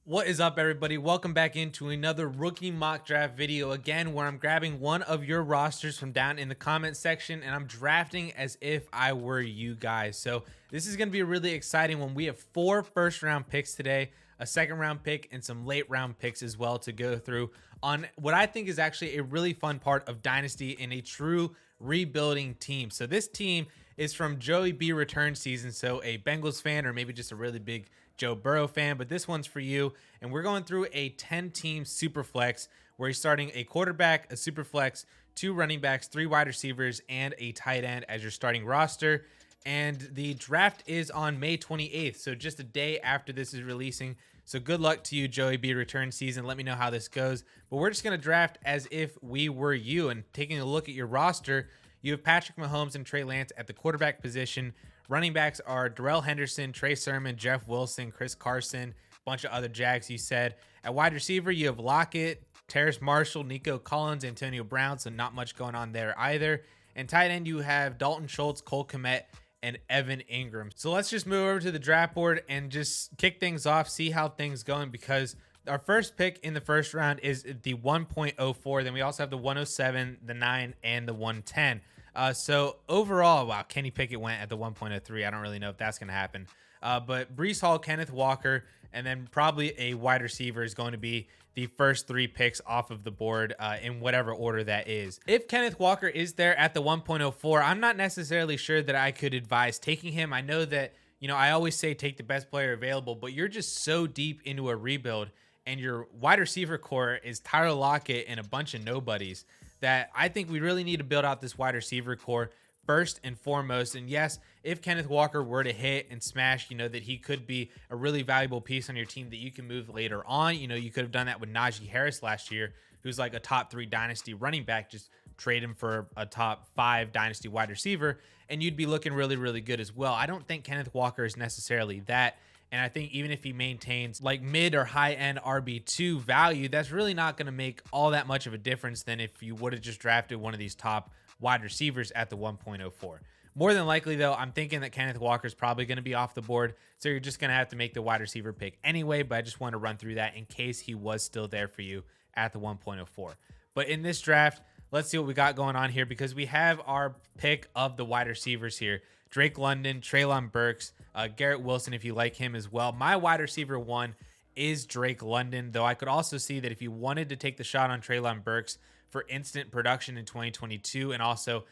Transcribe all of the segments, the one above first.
What is up, everybody? Welcome back into another rookie mock draft video again, where I'm grabbing one of your rosters from down in the comment section and I'm drafting as if I were you guys. So this is going to be a really exciting one. We have 4 first-round picks today, a second-round pick, and some late-round picks as well to go through on what I think is actually a really fun part of Dynasty in a true rebuilding team. So this team is from JoeyB Return SZN, so a Bengals fan or maybe just a really big Joe Burrow fan, but this one's for you. And we're going through a 10-team Superflex where you're starting a quarterback, a Superflex, 2 running backs, 3 wide receivers, and a tight end as your starting roster. And the draft is on May 28th, so just a day after this is releasing. So good luck to you, JoeyB Return SZN. Let me know how this goes. But we're just going to draft as if we were you. And taking a look at your roster, you have Patrick Mahomes and Trey Lance at the quarterback position. Running backs are Darrell Henderson, Trey Sermon, Jeff Wilson, Chris Carson, a bunch of other Jags you said. At wide receiver, you have Lockett, Terrace Marshall, Nico Collins, Antonio Brown, so not much going on there either. And tight end, you have Dalton Schultz, Cole Kmet, and Evan Ingram. So let's just move over to the draft board and just kick things off, see how things going, because our first pick in the first round is the 1.04. Then we also have the 107, the 9, and the 110. So overall, wow, Kenny Pickett went at the 1.03. I don't really know if that's going to happen. But Breece Hall, Kenneth Walker, and then probably a wide receiver is going to be the first 3 picks off of the board in whatever order that is. If Kenneth Walker is there at the 1.04, I'm not necessarily sure that I could advise taking him. I know that, I always say take the best player available, but you're just so deep into a rebuild and your wide receiver core is Tyler Lockett and a bunch of nobodies that I think we really need to build out this wide receiver core first and foremost. And yes, if Kenneth Walker were to hit and smash, that he could be a really valuable piece on your team that you can move later on. You could have done that with Najee Harris last year, who's like a top 3 dynasty running back. Just trade him for a top 5 dynasty wide receiver, and you'd be looking really, really good as well. I don't think Kenneth Walker is necessarily that. And I think even if he maintains like mid or high end RB2 value, that's really not going to make all that much of a difference than if you would have just drafted one of these top wide receivers at the 1.04. More than likely, though, I'm thinking that Kenneth Walker is probably going to be off the board. So you're just going to have to make the wide receiver pick anyway. But I just want to run through that in case he was still there for you at the 1.04. But in this draft, let's see what we got going on here, because we have our pick of the wide receivers here. Drake London, Treylon Burks, Garrett Wilson, if you like him as well. My wide receiver 1 is Drake London, though I could also see that if you wanted to take the shot on Treylon Burks for instant production in 2022 and also,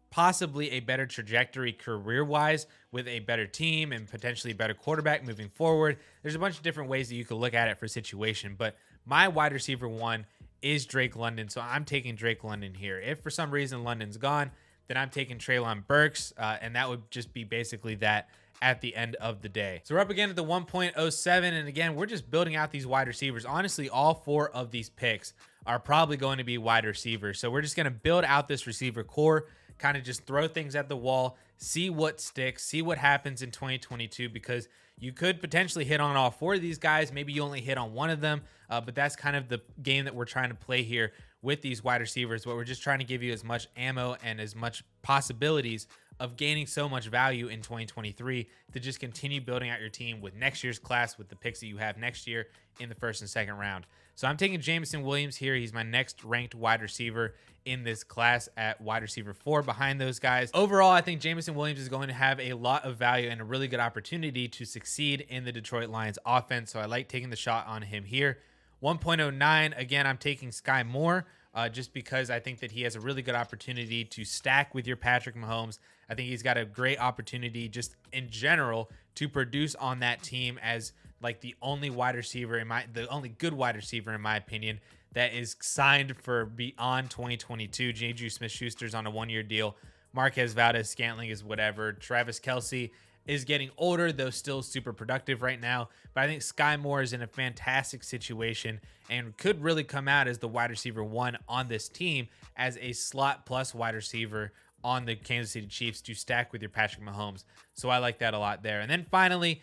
possibly a better trajectory career-wise with a better team and potentially a better quarterback moving forward, there's a bunch of different ways that you could look at it for situation. But my wide receiver 1 is Drake London, so I'm taking Drake London here. If for some reason London's gone, then I'm taking Treylon Burks, and that would just be basically that at the end of the day. So we're up again at the 1.07, and again, we're just building out these wide receivers. Honestly, all 4 of these picks are probably going to be wide receivers. So we're just going to build out this receiver core, kind of just throw things at the wall, see what sticks, see what happens in 2022, because you could potentially hit on all 4 of these guys. Maybe you only hit on one of them, but that's kind of the game that we're trying to play here with these wide receivers. But we're just trying to give you as much ammo and as much possibilities of gaining so much value in 2023 to just continue building out your team with next year's class with the picks that you have next year in the first and second round. So I'm taking Jameson Williams here. He's my next ranked wide receiver in this class at wide receiver 4 behind those guys. Overall, I think Jameson Williams is going to have a lot of value and a really good opportunity to succeed in the Detroit Lions offense. So I like taking the shot on him here. 1.09, again, I'm taking Skyy Moore just because I think that he has a really good opportunity to stack with your Patrick Mahomes. I think he's got a great opportunity just in general to produce on that team as like the only wide receiver the only good wide receiver in my opinion that is signed for beyond 2022. Juju Smith-Schuster's on a 1-year deal. Marquez Valdez-Scantling is whatever. Travis Kelce is getting older, though still super productive right now. But I think Skyy Moore is in a fantastic situation and could really come out as the wide receiver 1 on this team as a slot plus wide receiver on the Kansas City Chiefs to stack with your Patrick Mahomes. So I like that a lot there. And then finally,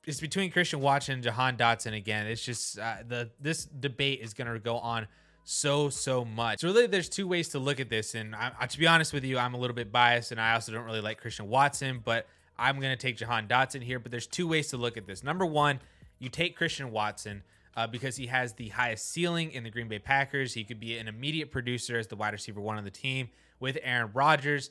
it's between Christian Watson and Jahan Dotson again. It's just this debate is going to go on so much. So really there's 2 ways to look at this. And to be honest with you, I'm a little bit biased and I also don't really like Christian Watson, but I'm going to take Jahan Dotson here. But there's 2 ways to look at this. Number 1, you take Christian Watson because he has the highest ceiling in the Green Bay Packers. He could be an immediate producer as the wide receiver 1 on the team with Aaron Rodgers.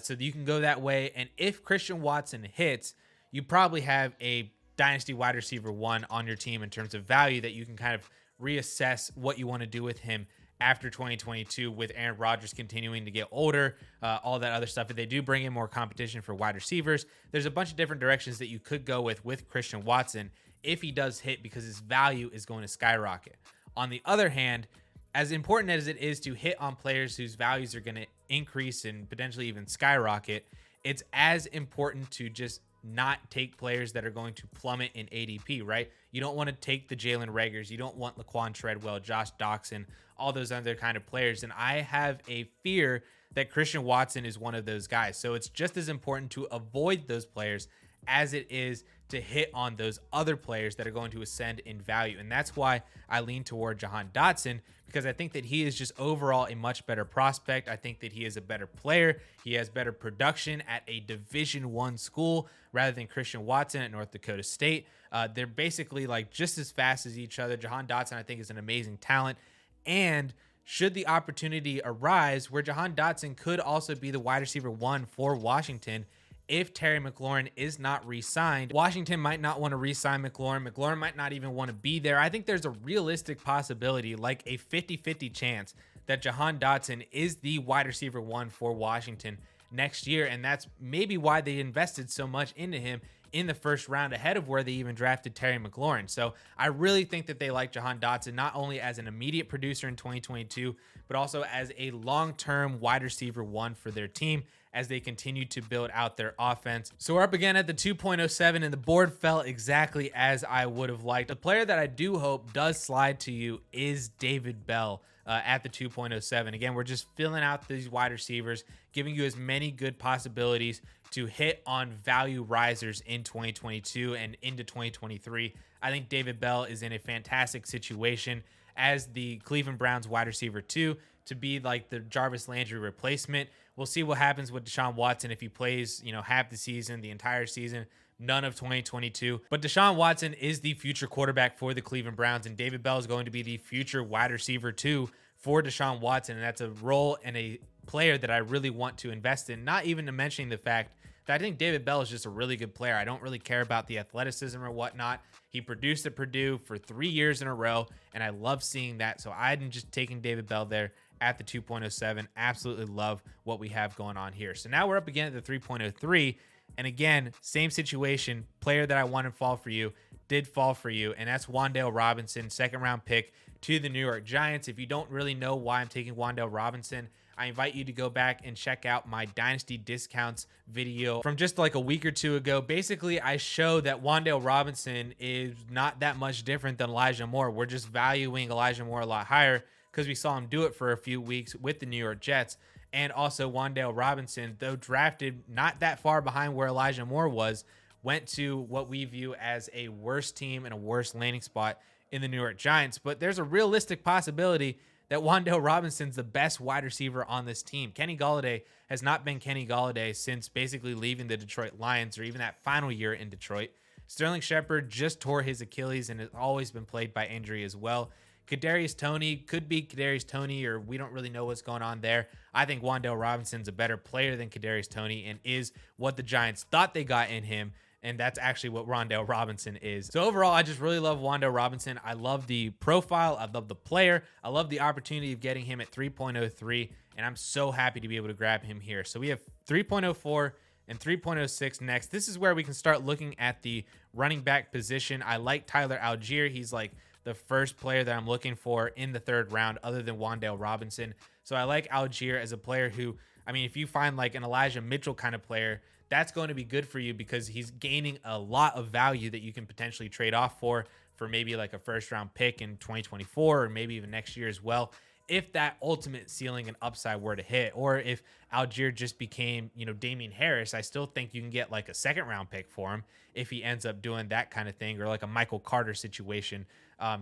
So you can go that way. And if Christian Watson hits, you probably have a dynasty wide receiver 1 on your team in terms of value that you can kind of reassess what you want to do with him after 2022 with Aaron Rodgers continuing to get older, all that other stuff. If they do bring in more competition for wide receivers, there's a bunch of different directions that you could go with Christian Watson if he does hit, because his value is going to skyrocket. On the other hand, as important as it is to hit on players whose values are going to increase and potentially even skyrocket, it's as important to just not take players that are going to plummet in ADP, right? You don't want to take the Jalen Reagors. You don't want Laquan Treadwell, Josh Dotson, all those other kind of players. And I have a fear that Christian Watson is one of those guys. So it's just as important to avoid those players as it is to hit on those other players that are going to ascend in value. And that's why I lean toward Jahan Dotson, because I think that he is just overall a much better prospect. I think that he is a better player. He has better production at a Division I school rather than Christian Watson at North Dakota State. They're basically like just as fast as each other. Jahan Dotson, I think, is an amazing talent. And should the opportunity arise where Jahan Dotson could also be the wide receiver 1 for Washington, if Terry McLaurin is not re-signed, Washington might not want to re-sign McLaurin. McLaurin might not even want to be there. I think there's a realistic possibility, like a 50-50 chance, that Jahan Dotson is the wide receiver 1 for Washington next year. And that's maybe why they invested so much into him in the first round, ahead of where they even drafted Terry McLaurin. So I really think that they like Jahan Dotson, not only as an immediate producer in 2022, but also as a long-term wide receiver 1 for their team as they continue to build out their offense. So we're up again at the 2.07, and the board fell exactly as I would have liked. The player that I do hope does slide to you is David Bell at the 2.07. Again, we're just filling out these wide receivers, giving you as many good possibilities to hit on value risers in 2022 and into 2023. I think David Bell is in a fantastic situation as the Cleveland Browns wide receiver 2 to be like the Jarvis Landry replacement. We'll see what happens with Deshaun Watson if he plays, half the season, the entire season, none of 2022. But Deshaun Watson is the future quarterback for the Cleveland Browns, and David Bell is going to be the future wide receiver 2 for Deshaun Watson. And that's a role and a player that I really want to invest in, not even to mention the fact that I think David Bell is just a really good player. I don't really care about the athleticism or whatnot. He produced at Purdue for 3 years in a row, and I love seeing that. So I'm just taking David Bell there at the 2.07. Absolutely love what we have going on here. So now we're up again at the 3.03. And again, same situation. Player that I wanted to fall for you did fall for you, and that's Wan'Dale Robinson, second round pick to the New York Giants. If you don't really know why I'm taking Wan'Dale Robinson, I invite you to go back and check out my Dynasty Discounts video from just like a week or two ago. Basically, I show that Wan'Dale Robinson is not that much different than Elijah Moore. We're just valuing Elijah Moore a lot higher because we saw him do it for a few weeks with the New York Jets. And also Wan'Dale Robinson, though drafted not that far behind where Elijah Moore was, went to what we view as a worse team and a worse landing spot in the New York Giants. But there's a realistic possibility that Wan'Dale Robinson's the best wide receiver on this team. Kenny Golladay has not been Kenny Golladay since basically leaving the Detroit Lions, or even that final year in Detroit. Sterling Shepard just tore his Achilles and has always been plagued by injury as well. Kadarius Toney could be Kadarius Toney, or we don't really know what's going on there. I think Wan'Dale Robinson's a better player than Kadarius Toney and is what the Giants thought they got in him. And that's actually what Wan'Dale Robinson is. So overall, I just really love Wan'Dale Robinson. I love the profile. I love the player. I love the opportunity of getting him at 3.03. And I'm so happy to be able to grab him here. So we have 3.04 and 3.06 next. This is where we can start looking at the running back position. I like Tyler Allgeier. He's like the first player that I'm looking for in the third round other than Wan'Dale Robinson. So I like Allgeier as a player who, I mean, if you find like an Elijah Mitchell kind of player, that's going to be good for you because he's gaining a lot of value that you can potentially trade off for maybe like a first round pick in 2024 or maybe even next year as well. If that ultimate ceiling and upside were to hit, or if Allgeier just became, Damian Harris, I still think you can get like a second round pick for him if he ends up doing that kind of thing, or like a Michael Carter situation.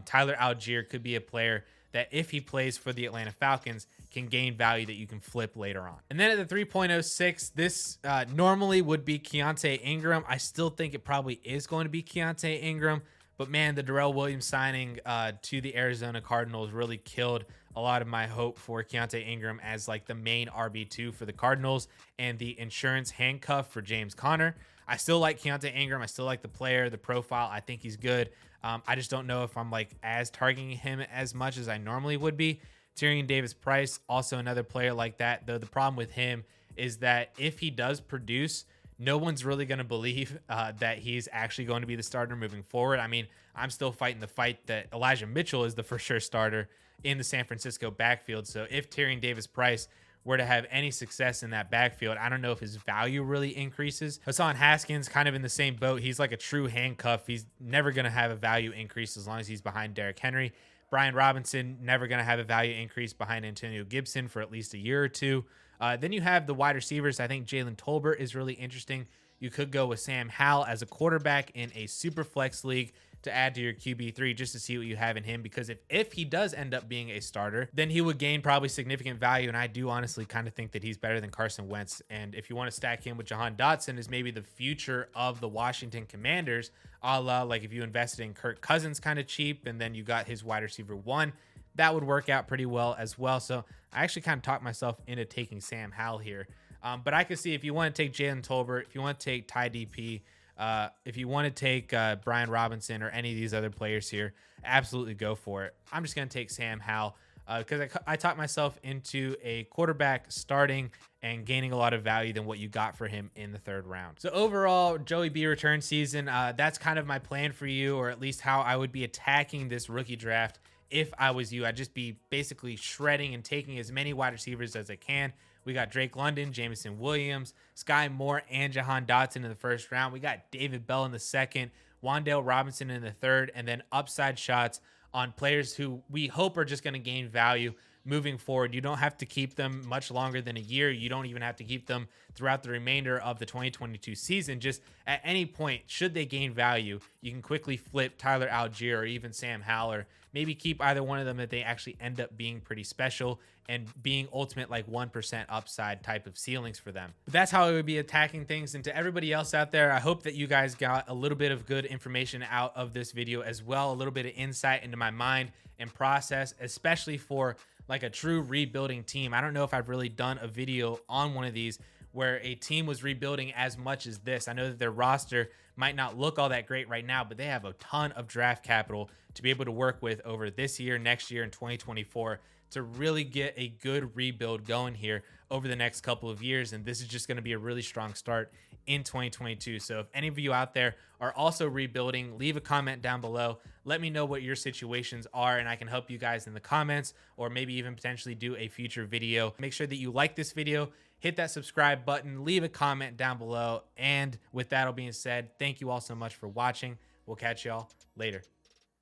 Tyler Allgeier could be a player that if he plays for the Atlanta Falcons can gain value that you can flip later on. And then at the 3.06, this normally would be Keontae Ingram. I still think it probably is going to be Keontae Ingram, But man, the Darrell Williams signing to the Arizona Cardinals really killed a lot of my hope for Keontae Ingram as like the main RB2 for the Cardinals and the insurance handcuff for James Conner. I still like Keontae Ingram. I still like the player, the profile. I think he's good. I just don't know if I'm like as targeting him as much as I normally would be. Tyrion Davis-Price, also another player like that, though the problem with him is that if he does produce, no one's really going to believe that he's actually going to be the starter moving forward. I mean, I'm still fighting the fight that Elijah Mitchell is the for sure starter in the San Francisco backfield. So if Tyrion Davis-Price were to have any success in that backfield, I don't know if his value really increases. Hassan Haskins kind of in the same boat. He's like a true handcuff. He's never going to have a value increase as long as he's behind Derrick Henry. Brian Robinson, never going to have a value increase behind Antonio Gibson for at least a year or two. Then you have the wide receivers. I think Jalen Tolbert is really interesting. You could go with Sam Howell as a quarterback in a super flex league to add to your QB3 just to see what you have in him, because if he does end up being a starter, then he would gain probably significant value, and I do honestly kind of think that he's better than Carson Wentz. And if you want to stack him with Jahan Dotson as maybe the future of the Washington Commanders, a la like if you invested in Kirk Cousins kind of cheap and then you got his wide receiver 1, that would work out pretty well as well. So I actually kind of talked myself into taking Sam Howell here. But I could see if you want to take Jalen Tolbert, if you want to take Ty DP, if you want to take Brian Robinson or any of these other players here, absolutely go for it. I'm just going to take Sam Howell because I talked myself into a quarterback starting and gaining a lot of value than what you got for him in the 3rd round. So overall, JoeyB return season, that's kind of my plan for you, or at least how I would be attacking this rookie draft. If I was you, I'd just be basically shredding and taking as many wide receivers as I can. We got Drake London, Jameson Williams, Skyy Moore, and Jahan Dotson in the 1st round. We got David Bell in the 2nd, Wan'Dale Robinson in the 3rd, and then upside shots on players who we hope are just going to gain value moving forward. You don't have to keep them much longer than a year. You don't even have to keep them throughout the remainder of the 2022 season. Just at any point, should they gain value, you can quickly flip Tyler Allgeier or even Sam Howell, or maybe keep either one of them if they actually end up being pretty special and being ultimate like 1% upside type of ceilings for them. But that's how I would be attacking things. And to everybody else out there, I hope that you guys got a little bit of good information out of this video as well, a little bit of insight into my mind and process, especially for like a true rebuilding team. I don't know if I've really done a video on one of these where a team was rebuilding as much as this. I know that their roster might not look all that great right now, but they have a ton of draft capital to be able to work with over this year, next year, and 2024 to really get a good rebuild going here over the next couple of years. And this is just going to be a really strong start in 2022. So if any of you out there are also rebuilding, leave a comment down below. Let me know what your situations are, and I can help you guys in the comments, or maybe even potentially do a future video. Make sure that you like this video, hit that subscribe button, leave a comment down below. And with that all being said, thank you all so much for watching. We'll catch y'all later.